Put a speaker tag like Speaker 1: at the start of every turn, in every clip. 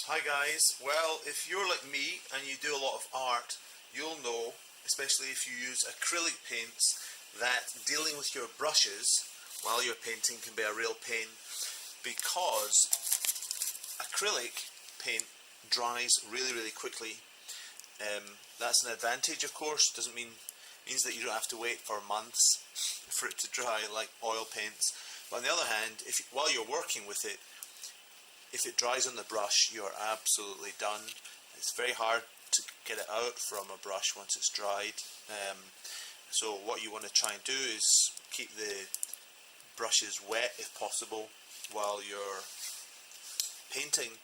Speaker 1: Hi guys, well if you're like me and you do a lot of art, you'll know, especially if you use acrylic paints, that dealing with your brushes while you're painting can be a real pain because acrylic paint dries really quickly. That's an advantage, of course. Doesn't means that you don't have to wait for months for it to dry like oil paints. But on the other hand, while you're working with it, if it dries on the brush, you're absolutely done. It's very hard to get it out from a brush once it's dried. So what you want to try and do is keep the brushes wet if possible while you're painting.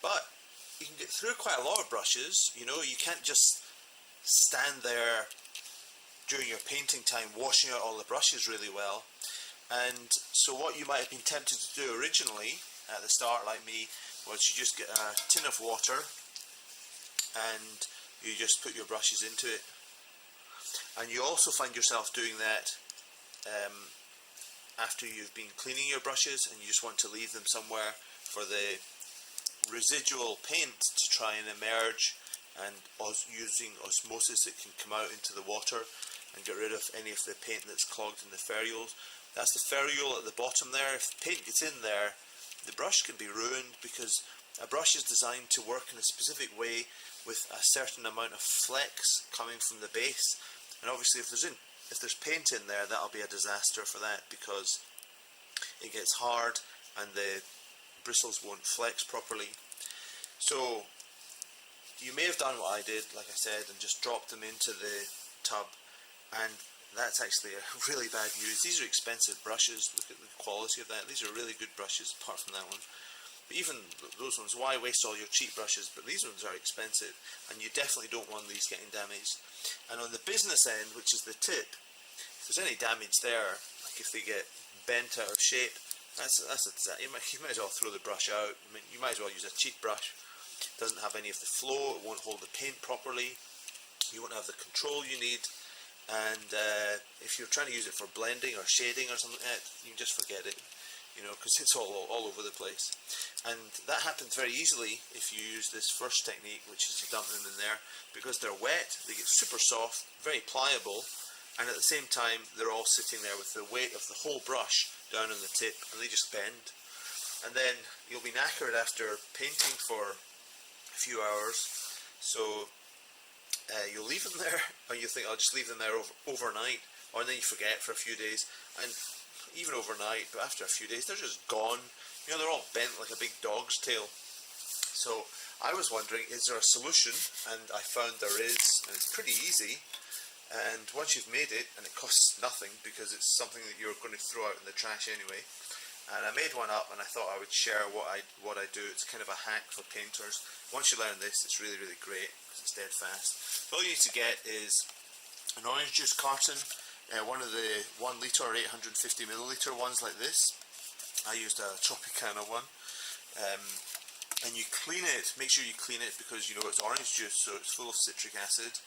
Speaker 1: But you can get through quite a lot of brushes. You know, you can't just stand there during your painting time washing out all the brushes really well. And so what you might have been tempted to do originally at the start, like me, was you just get a tin of water and you just put your brushes into it. And you also find yourself doing that after you've been cleaning your brushes and you just want to leave them somewhere for the residual paint to try and emerge, and using osmosis it can come out into the water and get rid of any of the paint that's clogged in the ferrules. That's the ferrule at the bottom there. If the paint gets in there, the brush can be ruined, because a brush is designed to work in a specific way with a certain amount of flex coming from the base, and obviously if there's paint in there, that'll be a disaster for that, because it gets hard and the bristles won't flex properly. So you may have done what I did, like I said, and just dropped them into the tub, and that's actually a really bad news. These are expensive brushes. Look at the quality of that. These are really good brushes apart from that one. But even those ones, why waste all your cheap brushes? But these ones are expensive and you definitely don't want these getting damaged. And on the business end, which is the tip, if there's any damage there, like if they get bent out of shape, you might as well throw the brush out. I mean, you might as well use a cheap brush. It doesn't have any of the flow, it won't hold the paint properly, you won't have the control you need. And if you're trying to use it for blending or shading or something like that, you can just forget it, you know, because it's all over the place. And that happens very easily if you use this first technique, which is to dump them in there. Because they're wet, they get super soft, very pliable, and at the same time they're all sitting there with the weight of the whole brush down on the tip, and they just bend. And then you'll be knackered after painting for a few hours, so you'll leave them there, or you think I'll just leave them there overnight, or then you forget for a few days, and even overnight, but after a few days they're just gone. You know, they're all bent like a big dog's tail. So I was wondering, is there a solution? And I found there is, and it's pretty easy. And once you've made it, and it costs nothing because it's something that you're going to throw out in the trash anyway, and I made one up and I thought I would share what I do. It's kind of a hack for painters. Once you learn this, it's really great because it's dead fast. So all you need to get is an orange juice carton, one of the 1 litre or 850 milliliter ones like this. I used a Tropicana one. And you clean it, make sure you clean it, because you know it's orange juice, so it's full of citric acid.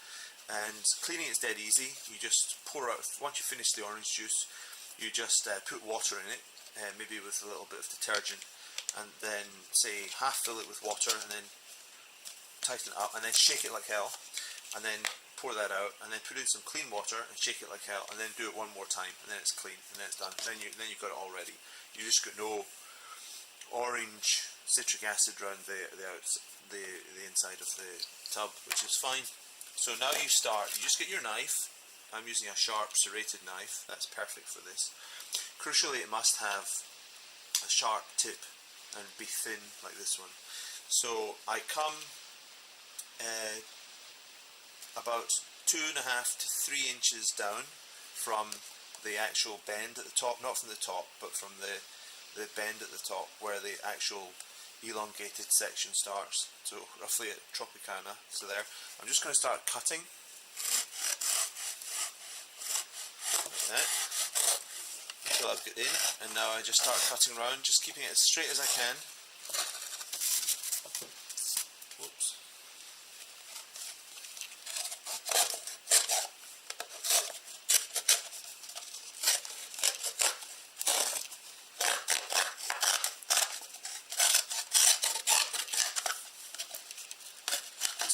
Speaker 1: And cleaning is dead easy. You just pour out, once you finish the orange juice, you just put water in it, maybe with a little bit of detergent, and then say half fill it with water, and then tighten it up, and then shake it like hell, and then pour that out, and then put in some clean water and shake it like hell, and then do it one more time, and then it's clean, and then it's done. Then you've got it all ready. You just got no orange citric acid around the inside of the tub, which is fine. So now you just get your knife. I'm using a sharp serrated knife. That's perfect for this. Crucially, it must have a sharp tip and be thin like this one. So I come about 2.5 to 3 inches down from the actual bend at the top, not from the top, but from the bend at the top where the actual elongated section starts. So roughly at Tropicana, so there. I'm just going to start cutting like that until I've got in, and now I just start cutting around, just keeping it as straight as I can. Whoops.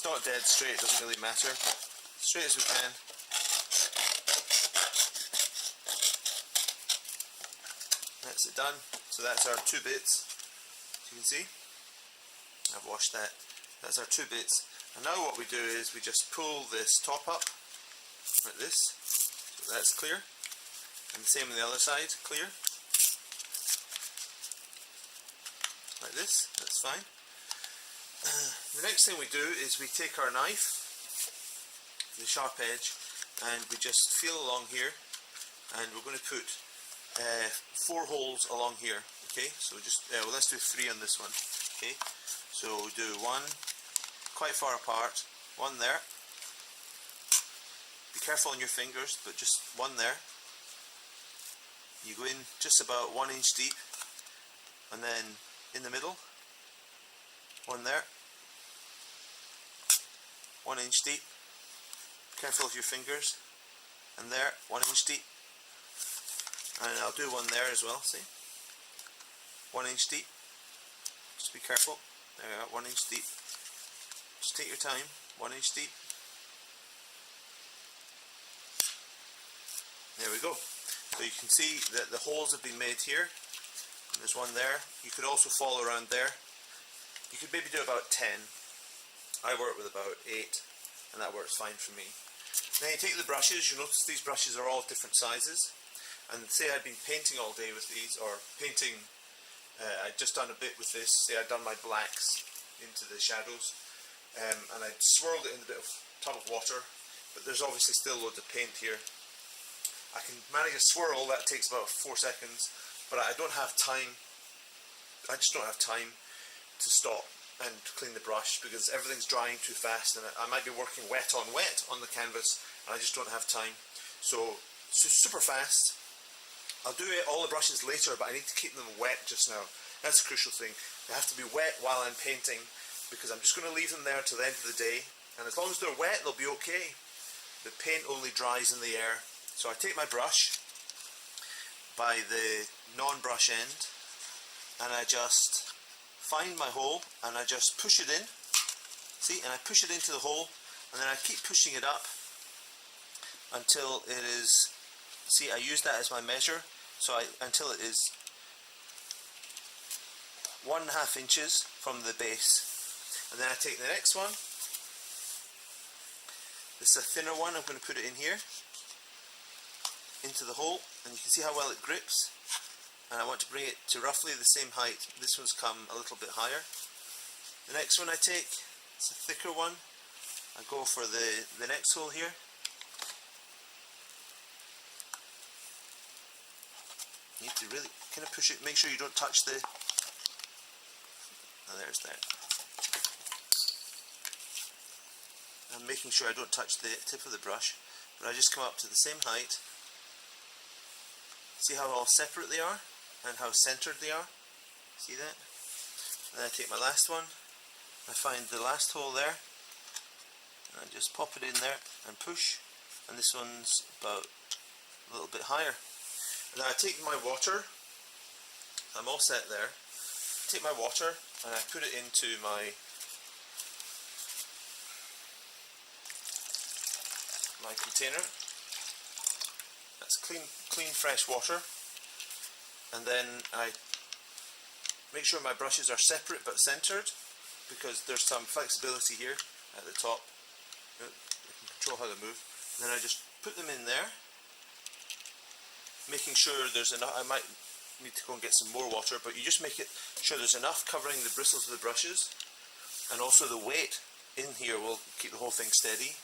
Speaker 1: not dead straight, it doesn't really matter. Straight as we can. That's it done. So that's our 2 bits. As you can see, I've washed that. That's our 2 bits. And now what we do is we just pull this top up like this. So that's clear. And the same on the other side, clear. Like this, that's fine. The next thing we do is we take our knife, the sharp edge, and we just feel along here, and we're going to put 4 holes along here. Okay, so just well, let's do 3 on this one. Okay, so we do 1 quite far apart, 1 there. Be careful on your fingers, but just 1 there. You go in just about 1 inch deep, and then in the middle, 1 there, 1 inch deep. Careful of your fingers, and there, 1 inch deep. And I'll do 1 there as well, see? 1 inch deep. Just be careful. There you are, 1 inch deep. Just take your time, 1 inch deep. There we go. So you can see that the holes have been made here. And there's 1 there. You could also follow around there. You could maybe do about 10. I work with about 8, and that works fine for me. Then you take the brushes. You notice these brushes are all different sizes. And say I'd been painting all day with these, or painting, I'd just done a bit with this. Say I'd done my blacks into the shadows, and I'd swirled it in a bit of tub of water, but there's obviously still loads of paint here. I can manage a swirl that takes about 4 seconds, but I don't have time. I just don't have time to stop and clean the brush because everything's drying too fast, and I might be working wet on the canvas, and I just don't have time. So super fast. I'll do all the brushes later, but I need to keep them wet just now. That's a crucial thing. They have to be wet while I'm painting, because I'm just going to leave them there till the end of the day, and as long as they're wet, they'll be okay. The paint only dries in the air. So I take my brush by the non-brush end, and I just find my hole, and I just push it in. See, and I push it into the hole, and then I keep pushing it up until it is, see, I use that as my measure, so until it is 1.5 inches from the base. And then I take the next one. This is a thinner one. I'm going to put it in here into the hole, and you can see how well it grips, and I want to bring it to roughly the same height. This one's come a little bit higher. The next one I take, it's a thicker one. I go for the next hole here. You need to really kind of push it, make sure you don't touch the, oh, there's that. I'm making sure I don't touch the tip of the brush, but I just come up to the same height. See how all separate they are and how centered they are? See that? And then I take my last one, I find the last hole there, and I just pop it in there and push, and this one's about a little bit higher. And then I take my water, I'm all set there, I take my water and I put it into my container. That's clean fresh water, and then I make sure my brushes are separate but centered, because there's some flexibility here at the top. You can control how they move. And then I just put them in there, making sure there's enough. I might need to go and get some more water, but you just make it sure there's enough covering the bristles of the brushes, and also the weight in here will keep the whole thing steady.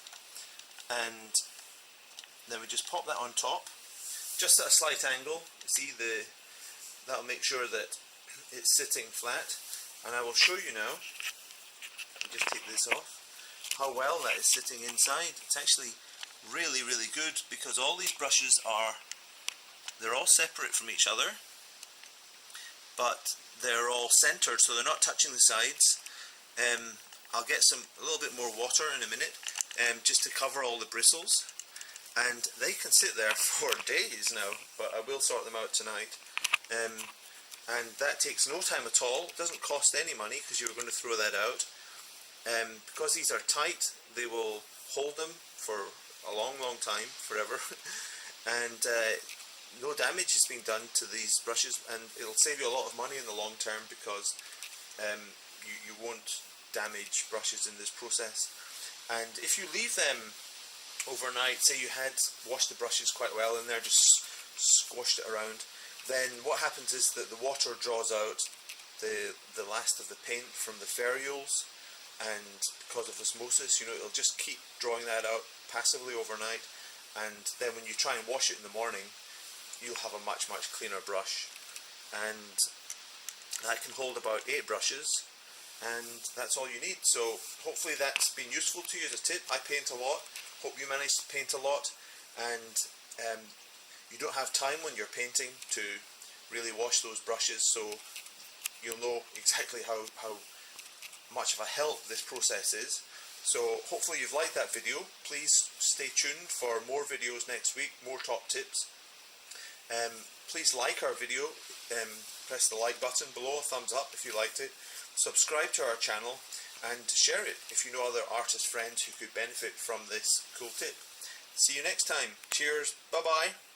Speaker 1: And then we just pop that on top, just at a slight angle. See, that'll make sure that it's sitting flat. And I will show you now, I'll just take this off, how well that is sitting inside. It's actually really, really good, because all these brushes they're all separate from each other, but they're all centered, so they're not touching the sides. I'll get a little bit more water in a minute, just to cover all the bristles, and they can sit there for days now, but I will sort them out tonight. And that takes no time at all. It doesn't cost any money, because you were going to throw that out. Because these are tight, they will hold them for a long time, forever, and no damage is being done to these brushes, and it'll save you a lot of money in the long term because you won't damage brushes in this process. And if you leave them overnight, say you had washed the brushes quite well in there, just squashed it around, then what happens is that the water draws out the last of the paint from the ferrules, and because of osmosis, it'll just keep drawing that out passively overnight, and then when you try and wash it in the morning, you'll have a much cleaner brush. And that can hold about 8 brushes, and that's all you need. So hopefully that's been useful to you as a tip. I paint a lot, hope you manage to paint a lot, and you don't have time when you're painting to really wash those brushes, so you'll know exactly how much of a help this process is. So hopefully you've liked that video. Please stay tuned for more videos next week, more top tips. Please like our video, press the like button below, a thumbs up if you liked it, subscribe to our channel, and share it if you know other artist friends who could benefit from this cool tip. See you next time. Cheers, bye bye.